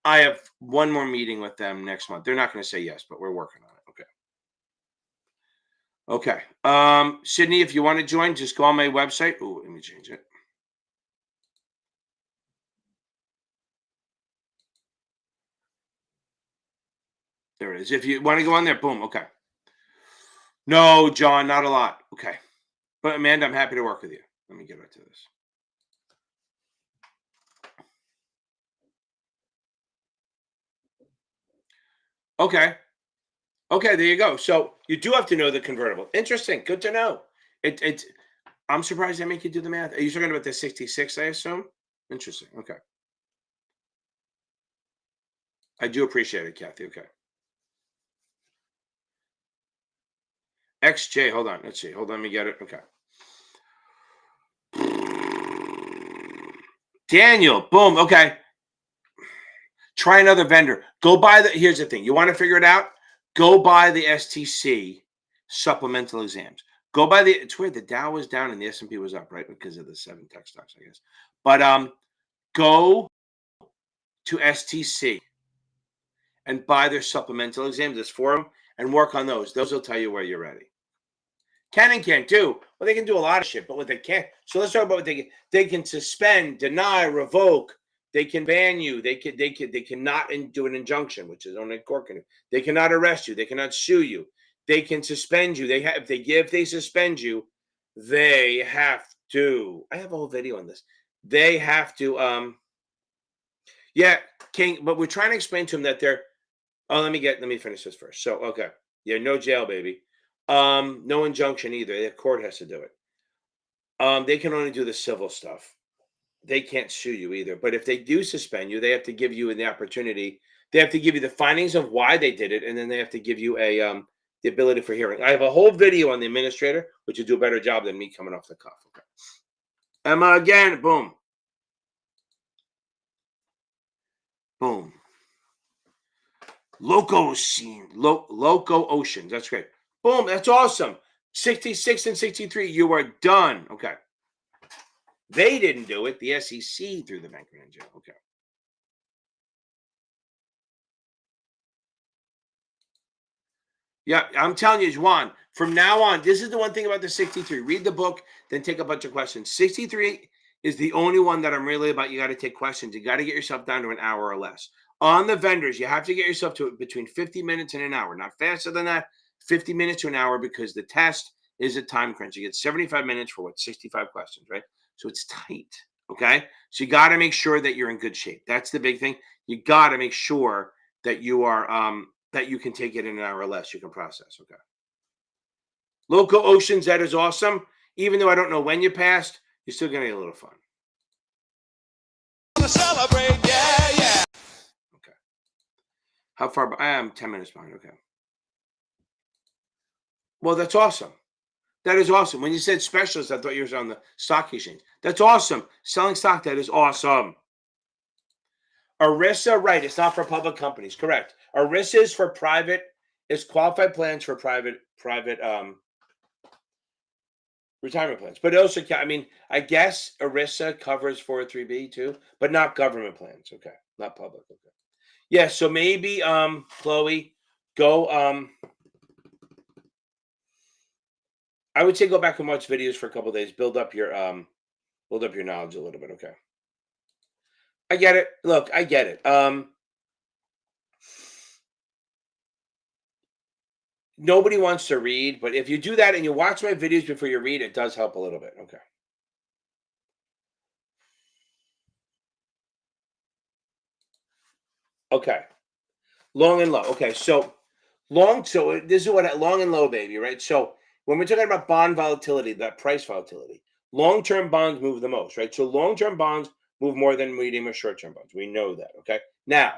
I have one more meeting with them next month. They're not going to say yes, but we're working on it. Okay. Okay. Sydney, if you want to join, just go on my website. Oh, let me change it. There it is. If you want to go on there, boom. Okay. No, John, not a lot. Okay. But Amanda, I'm happy to work with you. Let me get right to this. Okay. Okay, there you go. So you do have to know the convertible. Interesting. Good to know. I'm surprised they make you do the math. Are you talking about the 66, I assume? Interesting. Okay. I do appreciate it, Kathy. Okay. XJ, hold on. Let's see. Hold on, let me get it. Okay. Daniel, boom. Okay. Try another vendor. Here's the thing. You want to figure it out? Go buy the STC supplemental exams. It's where the Dow was down and the S&P was up, right? Because of the 7 tech stocks, I guess. But go to STC and buy their supplemental exams. There's 4 of them and work on those. Those will tell you where you're ready. Can and can't do. Well, they can do a lot of shit, but what they can't. So let's talk about what they can. They can suspend, deny, revoke. They can ban you. They cannot do an injunction, which is only court can do. They cannot arrest you. They cannot sue you. They can suspend you. If they suspend you, they have to. I have a whole video on this. They have to. Yeah, King. But we're trying to explain to them that they're. Oh, let me finish this first. So okay, yeah, no jail, baby. No injunction either. The court has to do it. They can only do the civil stuff. They can't sue you either. But if they do suspend you, they have to give you the opportunity. They have to give you the findings of why they did it, and then they have to give you the ability for hearing. I have a whole video on the administrator, which will do a better job than me coming off the cuff. Okay. Emma again. Boom. Boom. Loco Oceans. That's great. Boom. That's awesome. 66 and 63. You are done. Okay. They didn't do it. The SEC threw the bank in jail. Okay. Yeah, I'm telling you, Juan, from now on, this is the one thing about the 63. Read the book, then take a bunch of questions. 63 is the only one that I'm really about. You got to take questions. You got to get yourself down to an hour or less. On the vendors, you have to get yourself to between 50 minutes and an hour. Not faster than that, 50 minutes to an hour, because the test is a time crunch. You get 75 minutes for 65 questions, right? So it's tight, okay? So you got to make sure that you're in good shape. That's the big thing. You got to make sure that you are that you can take it in an hour or less. You can process, okay? Local Oceans, that is awesome. Even though I don't know when you passed, you're still going to get a little fun. wanna celebrate, yeah, yeah. Okay. How far? I am 10 minutes behind. Okay. Well, that's awesome. That is awesome. When you said specialist, I thought you were on the stock exchange. That's awesome. Selling stock, that is awesome. ERISA, right? It's not for public companies. Correct. ERISA is for private. It's qualified plans for private retirement plans. But also, I mean, I guess ERISA covers 403b too, but not government plans. Okay, not public. Okay. Yeah. So maybe, Chloe, go. I would say go back and watch videos for a couple of days. Build up your knowledge a little bit. Okay. I get it. Look, I get it. Nobody wants to read, but if you do that and you watch my videos before you read, it does help a little bit. Okay. Okay. Long and low. Okay. So this is what long and low, baby, right? So when we're talking about bond volatility, that price volatility, long-term bonds move the most, right? So long-term bonds move more than medium or short-term bonds. We know that. Okay. Now,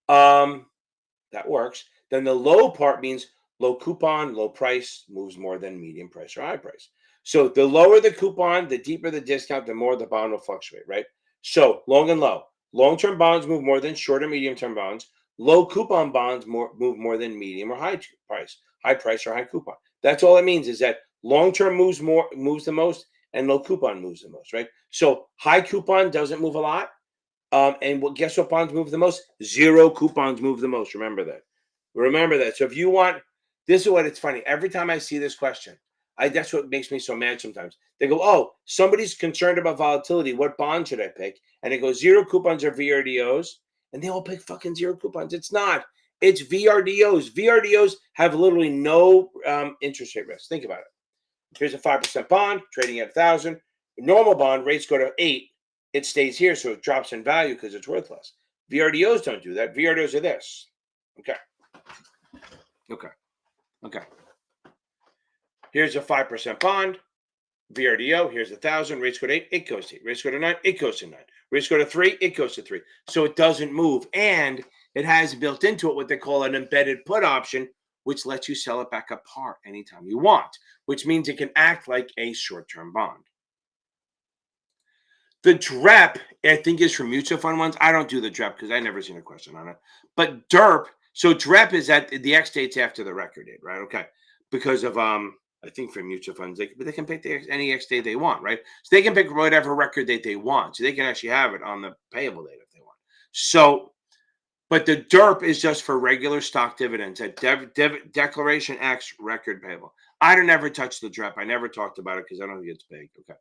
that works. Then the low part means low coupon, low price moves more than medium price or high price. So the lower the coupon, the deeper the discount, the more the bond will fluctuate, right? So long and low. Long-term bonds move more than short or medium-term bonds. Low coupon bonds move more than medium or high price or high coupon. That's all it means is that long-term moves the most, and low coupon moves the most, right? So high coupon doesn't move a lot. And guess what bonds move the most? Zero coupons move the most. Remember that. Remember that. So if you want, this is what it's funny. Every time I see this question, that's what makes me so mad sometimes. They go, oh, somebody's concerned about volatility. What bond should I pick? And it goes zero coupons or VRDOs. And they all pick fucking zero coupons. It's not. It's VRDOs. VRDOs have literally no interest rate risk. Think about it. Here's a 5% bond trading at 1,000. Normal bond rates go to 8. It stays here, so it drops in value because it's worth less. VRDOs don't do that. VRDOs are this. Okay. Okay. Okay. Here's a 5% bond. VRDO. Here's 1,000. Rates go to 8. It goes to 8. Rates go to 9. It goes to 9. Rates go to 3. It goes to 3. So it doesn't move. And it has built into it what they call an embedded put option, which lets you sell it back at par anytime you want, which means it can act like a short-term bond. The DREP, I think, is for mutual fund ones. I don't do the DREP because I never seen a question on it. But DERP, so DREP is at the X dates after the record date, right? Okay. Because of, I think for mutual funds, they can pick any X date they want, right? So they can pick whatever record date they want. So they can actually have it on the payable date if they want. So, but the DERP is just for regular stock dividends at Declaration X record payable. I don't ever touch the DREP. I never talked about it because I don't think it's big. Okay.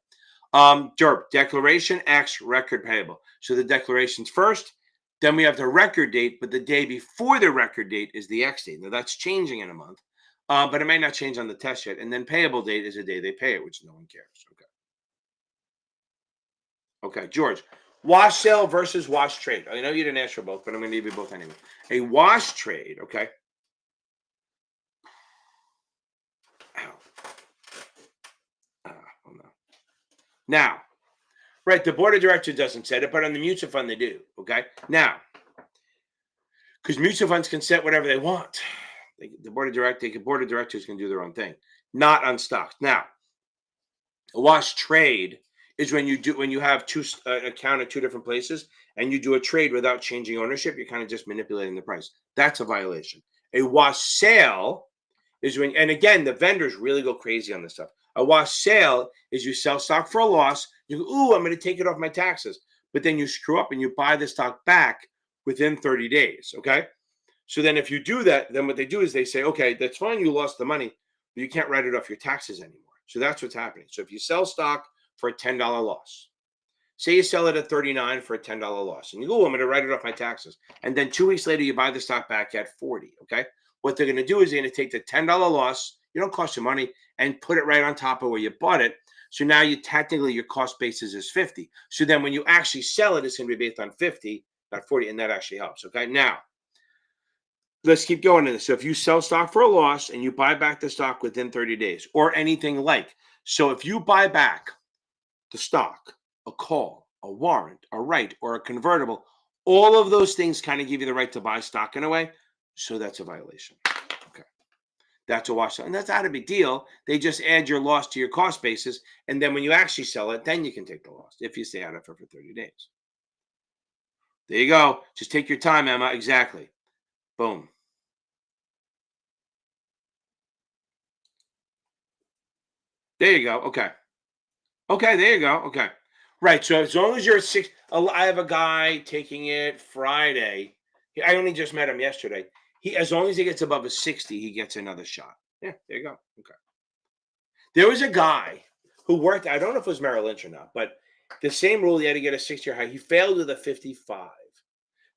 DERP, Declaration X record payable. So the declaration's first, then we have the record date, but the day before the record date is the X date. Now that's changing in a month, but it may not change on the test yet. And then payable date is the day they pay it, which no one cares. Okay. Okay, George. Wash sale versus wash trade. I know you didn't ask for both, but I'm going to give you both anyway. A wash trade, okay. Now, right, the board of directors doesn't set it, but on the mutual fund they do, okay? Now, because mutual funds can set whatever they want. The board of directors can do their own thing, not on stocks. Now, a wash trade is when you have an account at two different places and you do a trade without changing ownership. You're kind of just manipulating the price. That's a violation. A wash sale is when, and again, the vendors really go crazy on this stuff. A wash sale is you sell stock for a loss. You go, ooh, I'm going to take it off my taxes. But then you screw up and you buy the stock back within 30 days, okay? So then if you do that, then what they do is they say, okay, that's fine, you lost the money, but you can't write it off your taxes anymore. So that's what's happening. So if you sell stock for a $10 loss, say you sell it at 39 for a $10 loss, and you go, oh, I'm going to write it off my taxes. And then 2 weeks later, you buy the stock back at 40, okay? What they're going to do is they're going to take the $10 loss, you don't cost you money, and put it right on top of where you bought it. So now you technically, your cost basis is 50. So then when you actually sell it, it's going to be based on 50, not 40, and that actually helps, okay? Now, let's keep going in this. So if you sell stock for a loss and you buy back the stock within 30 days or anything like, so if you buy back the stock, a call, a warrant, a right, or a convertible, all of those things kind of give you the right to buy stock in a way. So that's a violation. Okay. That's a wash. And that's not a big deal. They just add your loss to your cost basis. And then when you actually sell it, then you can take the loss if you stay out of it for 30 days. There you go. Just take your time, Emma. Exactly. Boom. There you go. Okay. Okay, there you go. Okay. Right. So as long as you're at six, I have a guy taking it Friday. I only just met him yesterday. As long as he gets above a 60, he gets another shot. Yeah, there you go. Okay. There was a guy who worked, I don't know if it was Merrill Lynch or not, but the same rule, he had to get a 60 or high. He failed with a 55.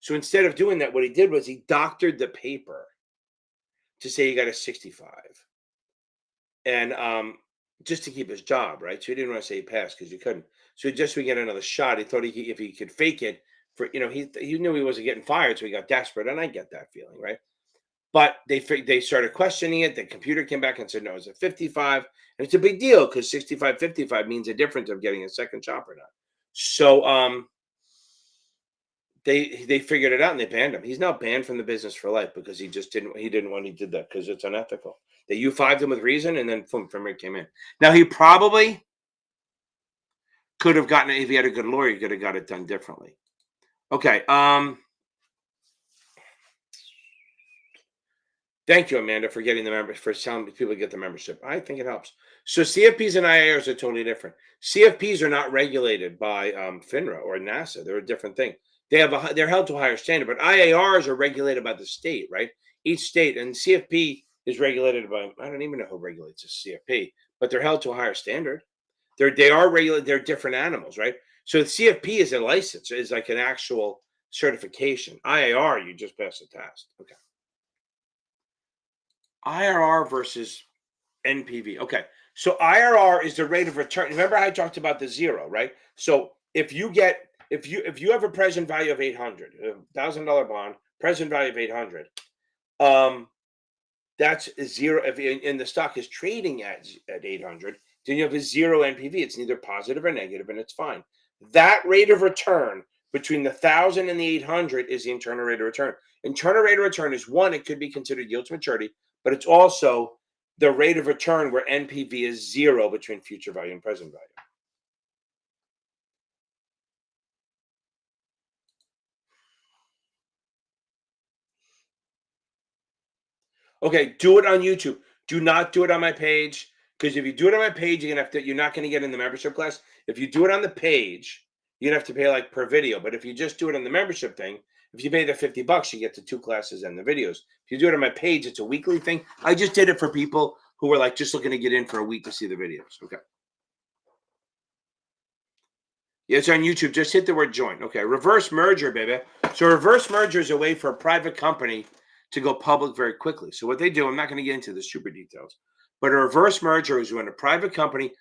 So instead of doing that, what he did was he doctored the paper to say he got a 65. And just to keep his job, right? So he didn't want to say he passed because you couldn't. So just to get another shot, he thought if he could fake it for, he knew he wasn't getting fired, so he got desperate. And I get that feeling, right? But they started questioning it. The computer came back and said, no, it's a 55. And it's a big deal because 65, 55 means a difference of getting a second chop or not. So they figured it out and they banned him. He's now banned from the business for life because he didn't when he did that because it's unethical. They U5'd him with reason and then boom, FINRA came in. Now he probably could have gotten it if he had a good lawyer, he could have got it done differently. Okay. Thank you, Amanda, for getting the members, for telling people to get the membership. I think it helps. So CFPs and IARs are totally different. CFPs are not regulated by FINRA or NASAA. They're a different thing. They're held to a higher standard, but IARs are regulated by the state, right? Each state, and CFP is regulated by, I don't even know who regulates a CFP, but they're held to a higher standard. They are regulated. They're different animals, right? So the CFP is a license, is like an actual certification. IAR, you just pass the test. Okay. IRR versus NPV. Okay. So IRR is the rate of return. Remember I talked about the zero, right? So if you have a present value of 800, $1,000 bond, present value of 800, that's a zero. If and the stock is trading at 800, then you have a zero NPV. It's neither positive or negative, and it's fine. That rate of return between the 1,000 and the 800 is the internal rate of return. Internal rate of return is one. It could be considered yield to maturity, but it's also the rate of return where NPV is zero between future value and present value. Okay, do it on YouTube. Do not do it on my page, because if you do it on my page, you're not going to get in the membership class. If you do it on the page, you're gonna have to pay like per video. But if you just do it on the membership thing, if you pay the $50, you get the 2 classes and the videos. If you do it on my page, it's a weekly thing. I just did it for people who were like just looking to get in for a week to see the videos. Okay. Yeah, it's on YouTube. Just hit the word join. Okay, reverse merger, baby. So reverse merger is a way for a private company to go public very quickly. So what they do, I'm not going to get into the super details, but a reverse merger is when a private company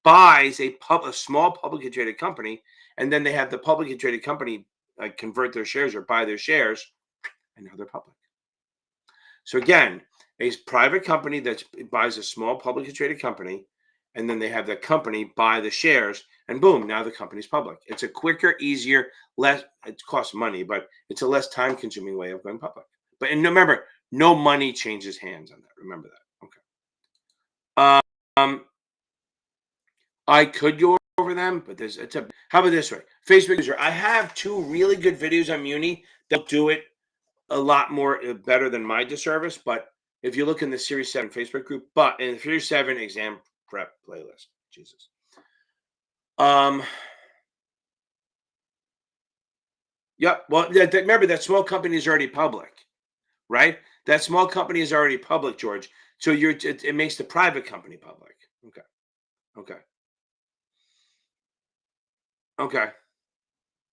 buys a small publicly traded company, and then they have the publicly traded company convert their shares or buy their shares, and now they're public. So again, a private company that buys a small publicly traded company, and then they have the company buy the shares, and boom, now the company's public. It's a quicker, easier, less, it costs money, but it's a less time-consuming way of going public. But and remember, no money changes hands on that. Remember that. Okay. I could go over them, but how about this way? Facebook user. I have 2 really good videos on Muni. They'll do it a lot more better than my disservice. But if you look in the Series 7 Facebook group, but in the Series 7 exam prep playlist, Jesus. Yep. Well, remember that small company is already public, right? That small company is already public, George. So it makes the private company public. Okay. Okay. Okay.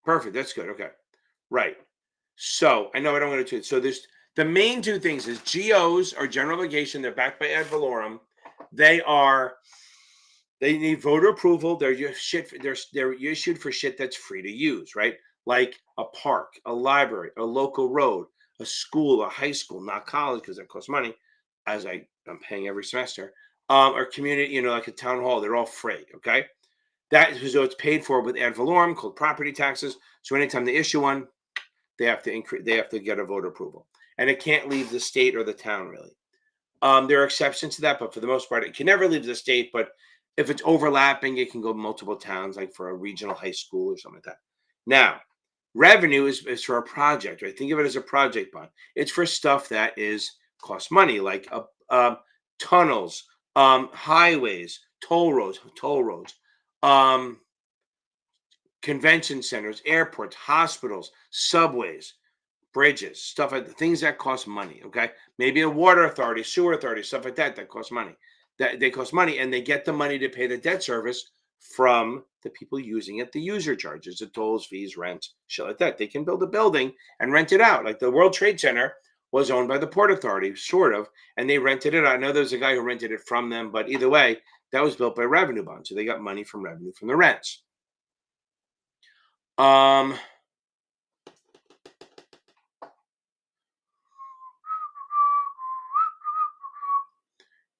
Perfect. That's good. Okay. Right. So I know I don't want to do it. So there's the main 2 things is GOs or general obligation. They're backed by ad valorem. They need voter approval. They're issued for shit that's free to use, right? Like a park, a library, a local road, a school, a high school, not college because that costs money, as I'm paying every semester. Or community, like a town hall. They're all free. Okay. That is so it's paid for with ad valorem called property taxes. So anytime they issue one, they have to increase. They have to get a voter approval, and it can't leave the state or the town really. There are exceptions to that, but for the most part, it can never leave the state. But if it's overlapping, it can go multiple towns, like for a regional high school or something like that. Now, revenue is for a project, right? Think of it as a project bond. It's for stuff that costs money, like tunnels, highways, toll roads, um, convention centers, airports, hospitals, subways, bridges, stuff like things that cost money. Okay, maybe a water authority, sewer authority, stuff like that costs money. That they cost money, and they get the money to pay the debt service from the people using it. The user charges, the tolls, fees, rent, shit like that. They can build a building and rent it out. Like the World Trade Center was owned by the Port Authority, sort of, and they rented it out. I know there's a guy who rented it from them, but either way, that was built by revenue bonds, so they got money from revenue from the rents.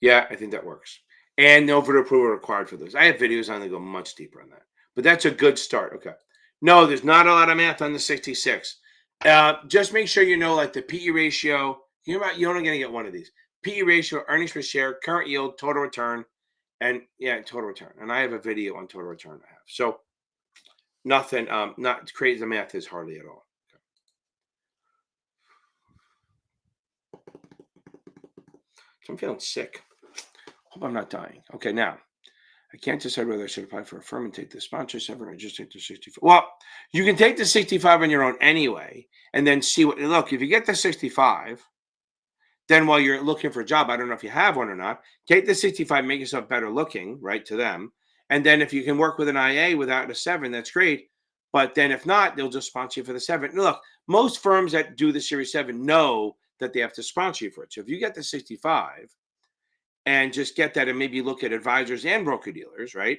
Yeah, I think that works. And no voter approval required for those. I have videos on that go much deeper on that, but that's a good start. Okay. No, there's not a lot of math on the 66. Just make sure you know, like the PE ratio. You're only going to get one of these: PE ratio, earnings per share, current yield, total return, and total return. And I have a video on total return. I have so nothing. Not crazy. The math is hardly at all. So I'm feeling sick. Hope I'm not dying. Okay, now I can't decide whether I should apply for a firm and take the sponsor 7 or just take the 65. Well, you can take the 65 on your own anyway, and then see what. Look, if you get the 65, then while you're looking for a job, I don't know if you have one or not. Take the 65, make yourself better looking, right, to them, and then if you can work with an IA without a 7, that's great. But then if not, they'll just sponsor you for the 7. Look, most firms that do the Series 7 know that they have to sponsor you for it. So if you get the 65 and just get that, and maybe look at advisors and broker dealers, right?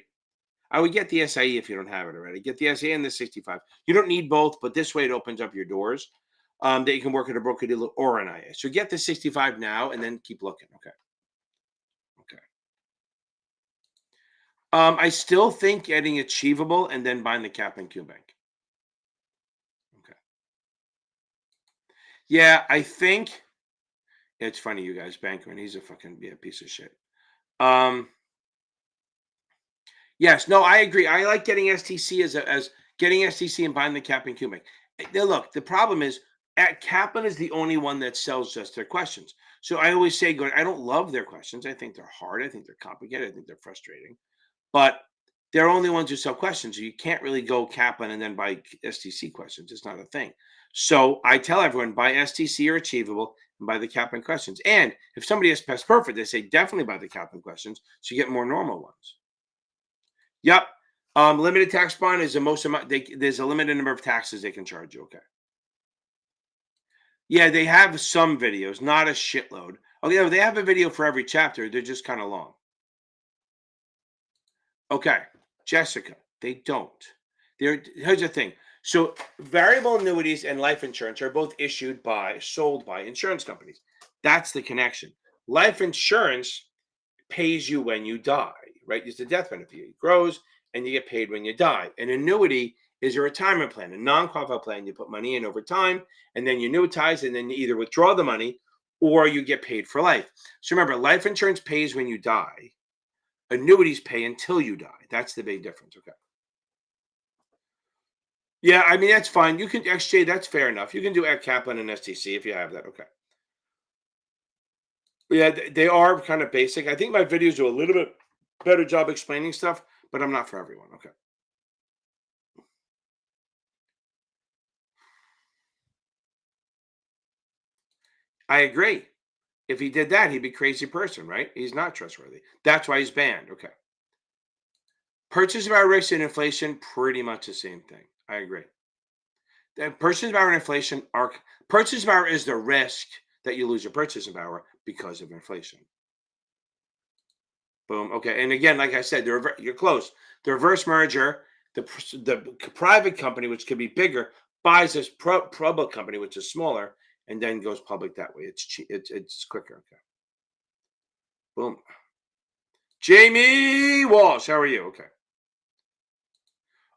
I would get the SIE if you don't have it already. Get the SIE and the 65. You don't need both, but this way it opens up your doors that you can work at a broker dealer or an IA. So get the 65 now and then keep looking. Okay. Okay. I still think getting achievable and then buying the cap and Q bank. Okay. Yeah, I think it's funny, you guys. Bankman, he's a fucking piece of shit. Yes, no, I agree. I like getting STC as getting STC and buying the cap and Q bank. Now, look, the problem is Kaplan is the only one that sells just their questions. So I always say, I don't love their questions. I think they're hard. I think they're complicated. I think they're frustrating. But they're only ones who sell questions. So you can't really go Kaplan and then buy STC questions. It's not a thing. So I tell everyone, buy STC or Achievable and buy the Kaplan questions. And if somebody has Past Perfect, they say definitely buy the Kaplan questions so you get more normal ones. Yep. Limited tax bond is the most amount. There's a limited number of taxes they can charge you. Okay. Yeah, they have some videos, not a shitload. Okay, they have a video for every chapter. They're just kind of long. Okay, Jessica, they don't. Here's the thing. So variable annuities and life insurance are both sold by insurance companies. That's the connection. Life insurance pays you when you die, right? It's the death benefit. It grows and you get paid when you die. An annuity is a retirement plan, a non-qualified plan. You put money in over time and then you annuitize and then you either withdraw the money or you get paid for life. So remember, life insurance pays when you die. Annuities pay until you die. That's the big difference. Okay. Yeah, I mean, that's fine. You can, XJ, that's fair enough. You can do Kaplan and STC if you have that. Okay. Yeah, they are kind of basic. I think my videos do a little bit better job explaining stuff, but I'm not for everyone. Okay. I agree. If he did that, he'd be a crazy person, right? He's not trustworthy. That's why he's banned. Okay. Purchase power risk and inflation, pretty much the same thing. I agree. The purchase power and inflation are purchase power is the risk that you lose your purchasing power because of inflation. Boom. Okay. And again, like I said, you're close. The reverse merger, the private company, which could be bigger, buys this public company, which is smaller, and then goes public that way. It's quicker. Okay. Boom. Jamie Walsh, how are you? Okay.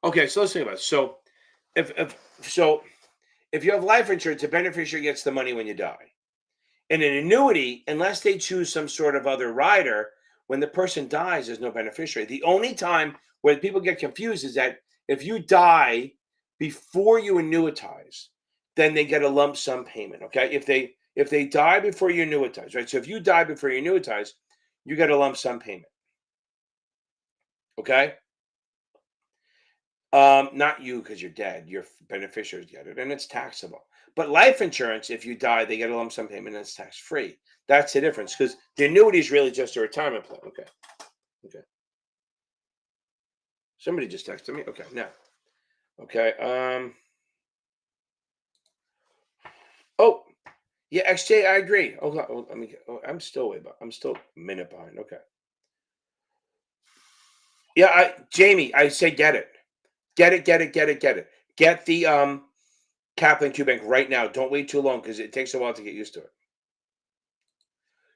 Okay, so let's think about it. So if you have life insurance, the beneficiary gets the money when you die. In an annuity, unless they choose some sort of other rider, when the person dies, there's no beneficiary. The only time where people get confused is that if you die before you annuitize, then they get a lump sum payment. Okay, if they die before you annuitize, right? So if you die before you annuitize, you get a lump sum payment. Okay. Not you because you're dead. Your beneficiaries get it, and it's taxable. But life insurance, if you die, they get a lump sum payment, and it's tax free. That's the difference because the annuity is really just a retirement plan. Okay. Okay. Somebody just texted me. Okay. Now. Okay. Oh, yeah. XJ, I agree. Oh, let me. I'm still way behind. I'm still a minute behind. Okay. Yeah. Jamie, I say get it. Get it. Get it. Get it. Get it. Get the Kaplan Q Bank right now. Don't wait too long because it takes a while to get used to it.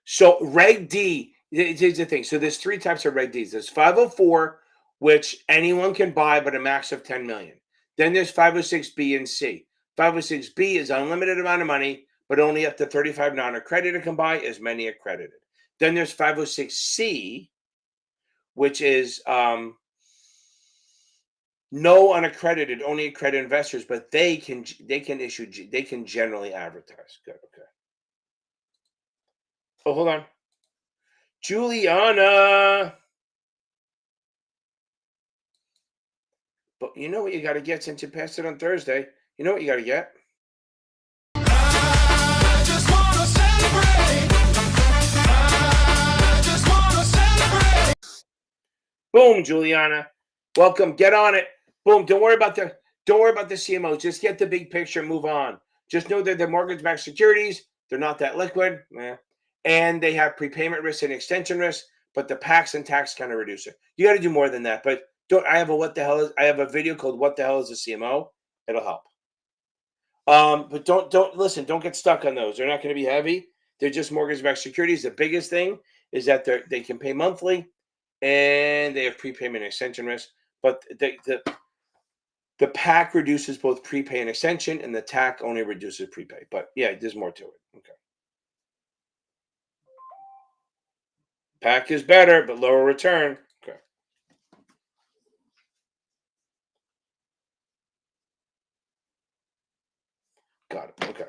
So Reg D, here's the thing. So there's three types of Reg Ds. There's 504, which anyone can buy, but a max of 10 million. Then there's 506B and C. 506B is unlimited amount of money, but only up to 35 non-accredited can buy, as many accredited. Then there's 506C, which is no unaccredited, only accredited investors, but they can generally advertise. Good, okay. Oh, hold on. Juliana. But you know what you got to get since you passed it on Thursday? You know what you got to get? I just wanna celebrate. I just wanna celebrate. Boom, Juliana. Welcome. Get on it. Boom. Don't worry about the CMOs. Just get the big picture and move on. Just know that they're mortgage-backed securities. They're not that liquid. And they have prepayment risk and extension risk, but the PACs and tax kind of reduce it. You got to do more than that. But I have a video called What the Hell is a CMO? It'll help. But don't listen, don't get stuck on those. They're not going to be heavy. They're just mortgage-backed securities. The biggest thing is that they can pay monthly and they have prepayment and extension risk. But the PAC reduces both prepay and extension, and the TAC only reduces prepay. But yeah, there's more to it. Okay. PAC is better, but lower return. Okay. Got it. Okay.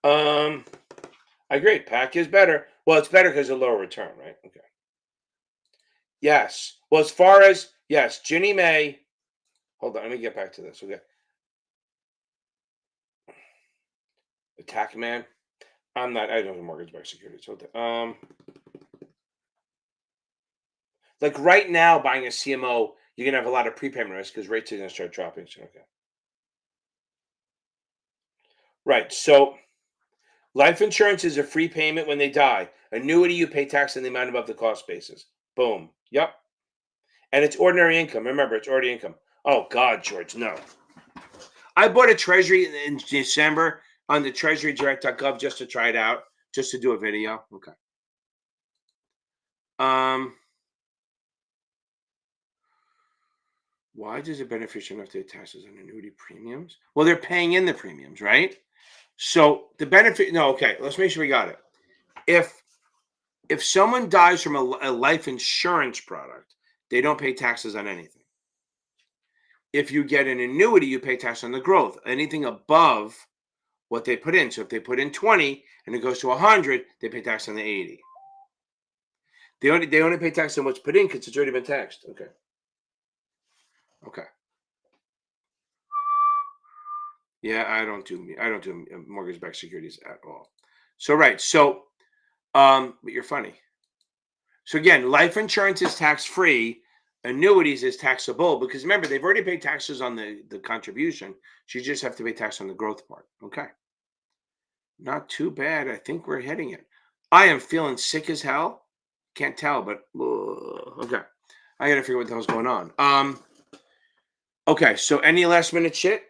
I agree. PAC is better. Well, it's better because of lower return, right? Okay. Yes. Well, as far as yes, Ginny Mae. Hold on, let me get back to this. Okay. Attack man. I don't have mortgage-backed securities. Like right now, buying a CMO, you're gonna have a lot of prepayment risk because rates are gonna start dropping soon. Okay. Right. So life insurance is a free payment when they die. Annuity, you pay tax on the amount above the cost basis. Boom. Yep. And it's ordinary income. Remember, it's ordinary income. Oh God, George, no. I bought a treasury in December on the treasurydirect.gov just to try it out, just to do a video. Okay. Why does a beneficiary have to pay taxes on annuity premiums? Well, they're paying in the premiums, right? So the benefit, no, okay, let's make sure we got it. If someone dies from a life insurance product, they don't pay taxes on anything. If you get an annuity, you pay tax on the growth. Anything above what they put in. So if they put in 20 and it goes to 100, they pay tax on the 80. They only pay tax on what's put in because it's already been taxed. Okay. Okay. Yeah, I don't do mortgage-backed securities at all. So right. So but you're funny. So again, life insurance is tax-free. Annuities is taxable because remember, they've already paid taxes on the contribution. So you just have to pay tax on the growth part. Okay. Not too bad. I think we're hitting it. I am feeling sick as hell. Can't tell, but okay. I gotta figure what the hell's going on. Okay, so any last minute shit?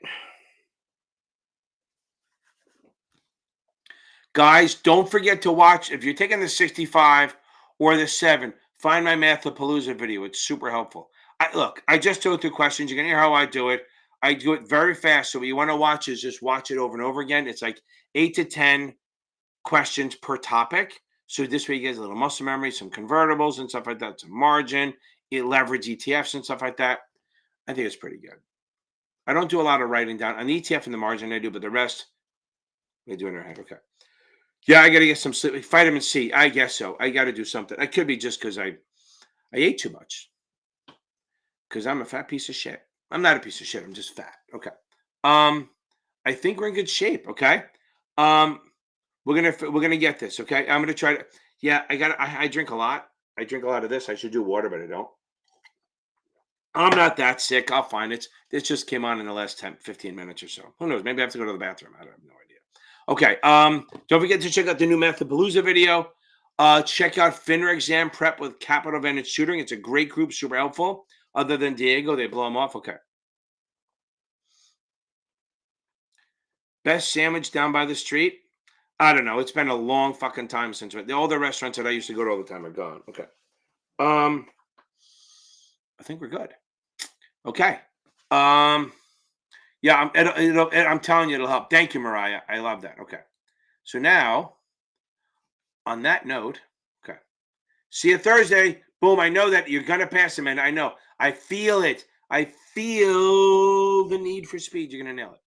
Guys, don't forget to watch. If you're taking the 65 or the 7, find my Mathapalooza video. It's super helpful. Look, I just go through questions. You're gonna hear how I do it. I do it very fast. So what you want to watch is just watch it over and over again. It's like 8 to 10 questions per topic. So this way you get a little muscle memory, some convertibles and stuff like that, some margin, it leverage ETFs and stuff like that. I think it's pretty good. I don't do a lot of writing down on the ETF and the margin I do, but the rest they do in their head. Okay. Yeah, I got to get some sleep. Vitamin C. I guess so. I got to do something. It could be just because I ate too much. Because I'm a fat piece of shit. I'm not a piece of shit. I'm just fat. Okay. I think we're in good shape. Okay. We're gonna get this. Okay. I'm gonna try to. Yeah, I drink a lot. I drink a lot of this. I should do water, but I don't. I'm not that sick. I'll find it. This just came on in the last 10, 15 minutes or so. Who knows? Maybe I have to go to the bathroom. I have no idea. Okay. Don't forget to check out the new Mathapalooza video. Check out FINRA exam prep with capital advantage tutoring. It's a great group, super helpful. Other than Diego, they blow him off. Okay. Best sandwich down by the street? I don't know. It's been a long fucking time since all the restaurants that I used to go to all the time are gone. Okay. I think we're good. Okay. Yeah, I'm telling you, it'll help. Thank you, Mariah. I love that. Okay. So now, on that note, okay. See you Thursday. Boom. I know that you're going to pass him, and I know. I feel it. I feel the need for speed. You're going to nail it.